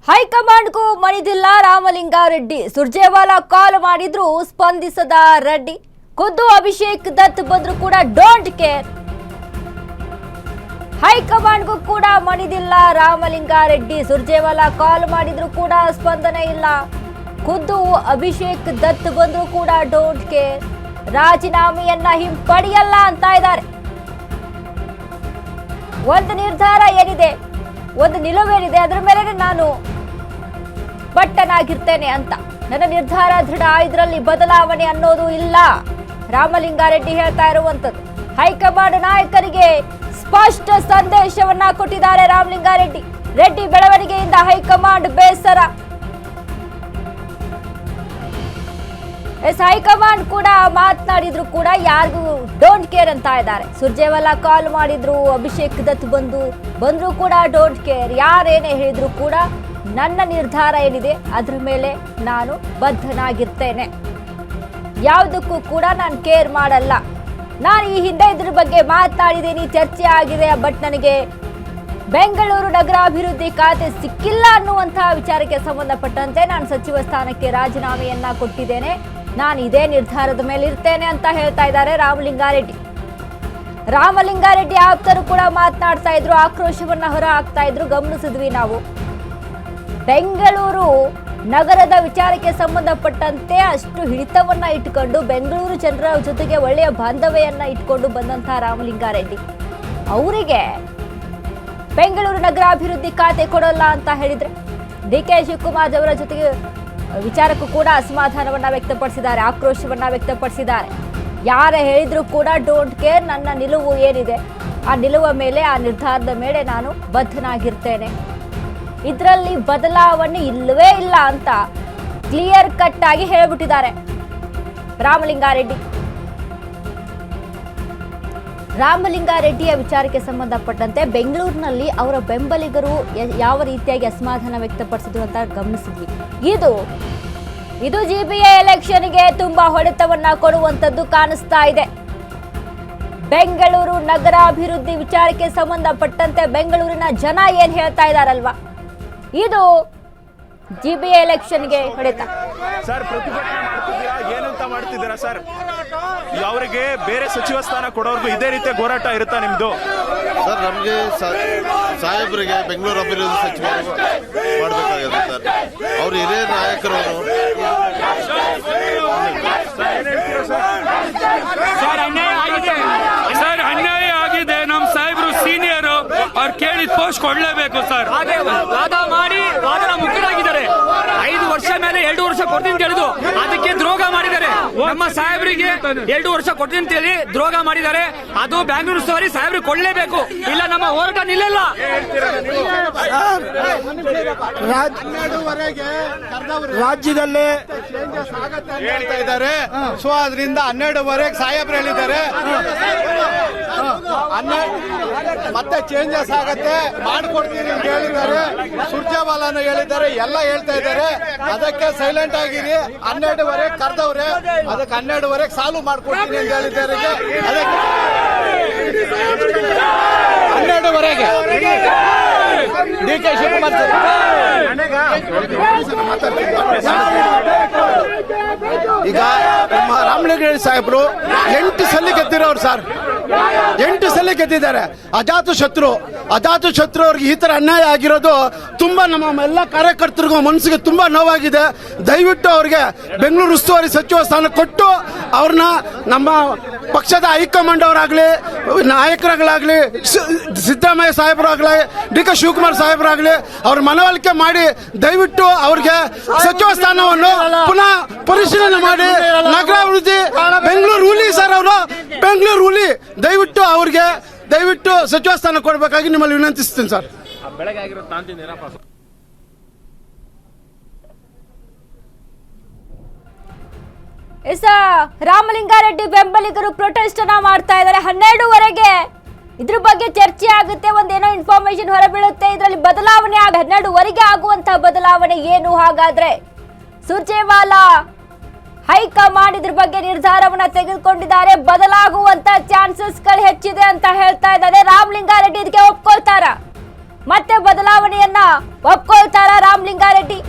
ಹೈಕಮಾಂಡ್ಗೂ ಮಣಿದಿಲ್ಲ ರಾಮಲಿಂಗಾರೆಡ್ಡಿ. ಸುರ್ಜೇವಾಲಾ ಕಾಲ್ ಮಾಡಿದ್ರು ಸ್ಪಂದಿಸದ ರೆಡ್ಡಿ. ಖುದ್ದು ಅಭಿಷೇಕ್ ದತ್ ಬಂದ್ರು ಕೂಡ ಡೋಂಟ್ ಕೇರ್. ಹೈಕಮಾಂಡ್ಗೂ ಕೂಡ ಮಣಿದಿಲ್ಲ ರಾಮಲಿಂಗಾರೆಡ್ಡಿ. ಸುರ್ಜೇವಾಲಾ ಕಾಲ್ ಮಾಡಿದ್ರು ಕೂಡ ಸ್ಪಂದನೆ ಇಲ್ಲ. ಖುದ್ದು ಅಭಿಷೇಕ್ ದತ್ ಬಂದ್ರು ಕೂಡ ಡೋಂಟ್ ಕೇರ್. ರಾಜೀನಾಮೆಯನ್ನ ಹಿಂಪಡೆಯಲ್ಲ ಅಂತ ಇದ್ದಾರೆ. ಒಂದು ನಿರ್ಧಾರ ಏನಿದೆ, ಒಂದು ನಿಲುವೇನಿದೆ, ಅದರ ಮೇಲೆ ನಾನು ಬಟ್ಟನಾಗಿರ್ತೇನೆ ಅಂತ. ನನ್ನ ನಿರ್ಧಾರ ದೃಢ, ಇದರಲ್ಲಿ ಬದಲಾವಣೆ ಅನ್ನೋದು ಇಲ್ಲ. ರಾಮಲಿಂಗಾರೆಡ್ಡಿ ಹೇಳ್ತಾ ಇರುವಂತದ್ದು. ಹೈಕಮಾಂಡ್ ನಾಯಕರಿಗೆ ಸ್ಪಷ್ಟ ಸಂದೇಶವನ್ನ ಕೊಟ್ಟಿದ್ದಾರೆ ರಾಮಲಿಂಗಾರೆಡ್ಡಿ. ರೆಡ್ಡಿ ಬೆಳವಣಿಗೆಯಿಂದ ಹೈಕಮಾಂಡ್ ಬೇಸರ. ಹೈಕಮಾಂಡ್ ಕೂಡ ಮಾತನಾಡಿದ್ರು ಕೂಡ ಯಾರಿಗೂ ಡೋಂಟ್ ಕೇರ್ ಅಂತ ಇದ್ದಾರೆ. ಸುರ್ಜೇವಾಲಾ ಕಾಲ್ ಮಾಡಿದ್ರು, ಅಭಿಷೇಕ್ ದತ್ ಬಂದ್ರು ಕೂಡ ಡೋಂಟ್ ಕೇರ್. ಯಾರೇನೇ ಹೇಳಿದ್ರು ಕೂಡ ನನ್ನ ನಿರ್ಧಾರ ಏನಿದೆ ಅದ್ರ ಮೇಲೆ ನಾನು ಬದ್ಧನಾಗಿರ್ತೇನೆ. ಯಾವುದಕ್ಕೂ ಕೂಡ ನಾನು ಕೇರ್ ಮಾಡಲ್ಲ. ನಾನು ಈ ಹಿಂದೆ ಇದ್ರ ಬಗ್ಗೆ ಮಾತನಾಡಿದ್ದೀನಿ, ಚರ್ಚೆ ಆಗಿದೆ. ಬಟ್ ನನಗೆ ಬೆಂಗಳೂರು ನಗರಾಭಿವೃದ್ಧಿ ಖಾತೆ ಸಿಕ್ಕಿಲ್ಲ ಅನ್ನುವಂತಹ ವಿಚಾರಕ್ಕೆ ಸಂಬಂಧಪಟ್ಟಂತೆ ನಾನು ಸಚಿವ ಸ್ಥಾನಕ್ಕೆ ರಾಜೀನಾಮೆಯನ್ನ ಕೊಟ್ಟಿದ್ದೇನೆ. ನಾನು ಇದೇ ನಿರ್ಧಾರದ ಮೇಲೆ ಇರ್ತೇನೆ ಅಂತ ಹೇಳ್ತಾ ಇದ್ದಾರೆ ರಾಮಲಿಂಗಾರೆಡ್ಡಿ. ರಾಮಲಿಂಗಾರೆಡ್ಡಿ ಆಪ್ತರು ಕೂಡ ಮಾತನಾಡ್ತಾ ಇದ್ರು, ಆಕ್ರೋಶವನ್ನ ಹೊರ ಹಾಕ್ತಾ ಇದ್ರು. ಗಮನಿಸಿದ್ವಿ ನಾವು. ಬೆಂಗಳೂರು ನಗರದ ವಿಚಾರಕ್ಕೆ ಸಂಬಂಧಪಟ್ಟಂತೆ ಅಷ್ಟು ಹಿಡಿತವನ್ನ ಇಟ್ಕೊಂಡು ಬೆಂಗಳೂರು ಜನರ ಜೊತೆಗೆ ಒಳ್ಳೆಯ ಬಾಂಧವ್ಯವನ್ನ ಇಟ್ಕೊಂಡು ಬಂದಂತಹ ರಾಮಲಿಂಗಾರೆಡ್ಡಿ ಅವರಿಗೆ ಬೆಂಗಳೂರು ನಗರಾಭಿವೃದ್ಧಿ ಖಾತೆ ಕೊಡೋಲ್ಲ ಅಂತ ಹೇಳಿದ್ರೆ DK ಶಿವಕುಮಾರ್ ಅವರ ಜೊತೆಗೆ ವಿಚಾರಕ್ಕೂ ಕೂಡ ಅಸಮಾಧಾನವನ್ನ ವ್ಯಕ್ತಪಡಿಸಿದ್ದಾರೆ, ಆಕ್ರೋಶವನ್ನ ವ್ಯಕ್ತಪಡಿಸಿದ್ದಾರೆ. ಯಾರೇ ಹೇಳಿದ್ರು ಕೂಡ ಡೋಂಟ್ ಕೇರ್. ನನ್ನ ನಿಲುವು ಏನಿದೆ ಆ ನಿಲುವ ಮೇಲೆ, ಆ ನಿರ್ಧಾರದ ಮೇಲೆ ನಾನು ಬದ್ಧನಾಗಿರ್ತೇನೆ. ಇದರಲ್ಲಿ ಬದಲಾವಣೆ ಇಲ್ಲವೇ ಇಲ್ಲ ಅಂತ ಕ್ಲಿಯರ್ ಕಟ್ ಆಗಿ ಹೇಳ್ಬಿಟ್ಟಿದ್ದಾರೆ ರಾಮಲಿಂಗಾರೆಡ್ಡಿ. ರಾಮಲಿಂಗಾರೆಡ್ಡಿಯ ವಿಚಾರಕ್ಕೆ ಸಂಬಂಧಪಟ್ಟಂತೆ ಬೆಂಗಳೂರಿನಲ್ಲಿ ಅವರ ಬೆಂಬಲಿಗರು ಯಾವ ರೀತಿಯಾಗಿ ಅಸಮಾಧಾನ ವ್ಯಕ್ತಪಡಿಸಿದ್ರು ಅಂತ ಗಮನಿಸಿದ್ವಿ. ಇದು GBA ಎಲೆಕ್ಷನ್ಗೆ ತುಂಬಾ ಹೊಡೆತವನ್ನ ಕೊಡುವಂತದ್ದು ಕಾಣಿಸ್ತಾ ಇದೆ. ಬೆಂಗಳೂರು ನಗರಾಭಿವೃದ್ಧಿ ವಿಚಾರಕ್ಕೆ ಸಂಬಂಧಪಟ್ಟಂತೆ ಬೆಂಗಳೂರಿನ ಜನ ಏನ್ ಹೇಳ್ತಾ ಇದಾರಲ್ವಾ, ಇದು GBA ಎಲೆಕ್ಷನ್ಗೆ ಹೊಡೆತ. ಸರ್, ಪ್ರತಿಭಟನೆ ಮಾಡ್ತಿದ್ದೀರಾ, ಏನಂತ ಮಾಡ್ತಿದ್ದೀರಾ ಸರ್? ಅವರಿಗೆ ಬೇರೆ ಸಚಿವ ಸ್ಥಾನ ಕೊಡೋರ್ಗು ಇದೇ ರೀತಿಯ ಹೋರಾಟ ಇರುತ್ತಾ ನಿಮ್ದು? ಸರ್, ನಮಗೆ ಸಾಹೇಬರಿಗೆ ಬೆಂಗಳೂರು ಅಭಿವೃದ್ಧಿ ಸಚಿವರು ಮಾಡಬೇಕಾಗಿದೆ ಸರ್. ಅವ್ರು ಹಿರಿಯ ನಾಯಕರು. ಸರ್, ಅನ್ಯಾಯ ಆಗಿದೆ. ನಮ್ಮ ಸಾಹೇಬರು ಸೀನಿಯರ್, ಅವ್ರು ಕೇಳಿದ ಪೋಸ್ಟ್ ಕೊಡ್ಲೇಬೇಕು ಸರ್. ವಾದ ಮಾಡಿ ವಾದನ ಮುಖ್ಯರಾಗಿದ್ದಾರೆ. 5 ವರ್ಷ ಮೇಲೆ 2 ವರ್ಷ ಕೊಡ್ತೀನಿ ಕೇಳಿದ್ರು, ಅದಕ್ಕೆ ದ್ರೋಹ ಮಾಡಿದ್ದಾರೆ. ನಮ್ಮ ಸಾಹೇಬರಿಗೆ 2 ವರ್ಷ ಕೊಡ್ತೀನಿ ಅಂತ ಹೇಳಿ ದ್ರೋಹ ಮಾಡಿದ್ದಾರೆ. ಅದು ಬ್ಯಾಂಗ್ಳೂರು ಸರಿ ಸಾಹೇಬ್ರಿಗೆ ಕೊಡ್ಲೇಬೇಕು, ಇಲ್ಲ ನಮ್ಮ ಹೋರಾಟ ನಿಲ್ಲಲ್ಲ. ರಾಜ್ಯದಲ್ಲಿ ಹೇಳ್ತಾ ಇದ್ದಾರೆ. ಸೊ ಅದರಿಂದ 12ವರೆಗೆ ಸಾಹೇಬ್ರು ಹೇಳಿದ್ದಾರೆ ಮತ್ತೆ ಚೇಂಜಸ್ ಆಗತ್ತೆ ಮಾಡ್ಕೊಡ್ತೀನಿ ಅಂತ ಹೇಳಿದ್ದಾರೆ. ಸುರ್ಜೇವಾಲಾನು ಹೇಳಿದ್ದಾರೆ, ಎಲ್ಲ ಹೇಳ್ತಾ ಇದ್ದಾರೆ. ಅದಕ್ಕೆ ಸೈಲೆಂಟ್ ಆಗಿರಿ. 12ವರೆಗೆ ಕರೆದವ್ರೆ, ಅದಕ್ಕೆ 12ವರೆಗೆ ಸಾಲ್ವ್ ಮಾಡ್ಕೊಡ್ತೀನಿ ಅಂತ ಹೇಳಿದ್ದಾರೆ. ಅದಕ್ಕೆ 12ವರೆಗೆ DK ಶಿವಕುಮಾರ್ ಈಗ ನಮ್ಮ ರಾಮಲಿಂಗಾರೆಡ್ಡಿ ಸಾಹೇಬ್ರು 8 ಸಲ ಗೆದ್ದಿರೋರು ಸರ್. 8 ಸಲ ಗೆದ್ದಿದ್ದಾರೆ. ಅಜಾತ ಶತ್ರು ಅವ್ರಿಗೆ ಈ ತರ ಅನ್ಯಾಯ ಆಗಿರೋದು ತುಂಬಾ ನಮ್ಮ ಎಲ್ಲ ಕಾರ್ಯಕರ್ತರಿಗೂ ಮನಸ್ಸಿಗೆ ತುಂಬಾ ನೋವಾಗಿದೆ. ದಯವಿಟ್ಟು ಅವ್ರಿಗೆ ಬೆಂಗಳೂರು ಉಸ್ತುವಾರಿ ಸಚಿವ ಸ್ಥಾನ ಕೊಟ್ಟು ಅವ್ರನ್ನ ನಮ್ಮ ಪಕ್ಷದ ಹೈಕಮಾಂಡ್ ಅವರಾಗ್ಲಿ, ನಾಯಕರಾಗ್ಲಿ, ಸಿದ್ದರಾಮಯ್ಯ ಸಾಹೇಬರಾಗ್ಲಿ, DK ಶಿವಕುಮಾರ್ ಸಾಹೇಬರಾಗ್ಲಿ ಅವ್ರ ಮನವೊಲಿಕೆ ಮಾಡಿ ದಯವಿಟ್ಟು ಅವ್ರಿಗೆ ಸಚಿವ ಸ್ಥಾನವನ್ನು ಪುನಃ ಪರಿಶೀಲನೆ ಮಾಡಿ ನಗರಾಭಿವೃದ್ಧಿ ಬೆಂಗಳೂರು ಹುಲಿ ಸರ್, ಅವರು ಬೆಂಗಳೂರು ಹುಲಿ. ದಯವಿಟ್ಟು ಸಚಿವ ಸ್ಥಾನ ಕೊಡಬೇಕಾಗಿ ನಿಮ್ಮಲ್ಲಿ ವಿನಂತಿಸ್ತೀನಿ ಸರ್. ರಾಮಲಿಂಗಾರೆಡ್ಡಿ ಬೆಂಬಲಿಗರು ಪ್ರೊಟೆಸ್ಟ್ ಅನ್ನ ಮಾಡ್ತಾ ಇದ್ದಾರೆ. 12ವರೆಗೆ ಇದ್ರ ಬಗ್ಗೆ ಚರ್ಚೆ ಆಗುತ್ತೆ, ಒಂದೇನೋ ಇನ್ಫಾರ್ಮೇಶನ್ ಹೊರಬೀಳುತ್ತೆ. ಇದರಲ್ಲಿ ಬದಲಾವಣೆ 12ವರೆಗೆ ಆಗುವಂತಹ ಬದಲಾವಣೆ ಏನು? ಹಾಗಾದ್ರೆ ಸುರ್ಜೇವಾಲಾ ಹೈಕಮಾಂಡ್ ಇದ್ರ ಬಗ್ಗೆ ನಿರ್ಧಾರವನ್ನ ತೆಗೆದುಕೊಂಡಿದ್ದಾರೆ. ಬದಲಾಗುವಂತ ಚಾನ್ಸಸ್ ಗಳು ಹೆಚ್ಚಿದೆ ಅಂತ ಹೇಳ್ತಾ ಇದ್ದಾರೆ ರಾಮಲಿಂಗಾರೆಡ್ಡಿ. ಇದಕ್ಕೆ ಒಪ್ಕೊಳ್ತಾರ? ಮತ್ತೆ ಬದಲಾವಣೆಯನ್ನ ಒಪ್ಕೊಳ್ತಾರ ರಾಮಲಿಂಗಾರೆಡ್ಡಿ?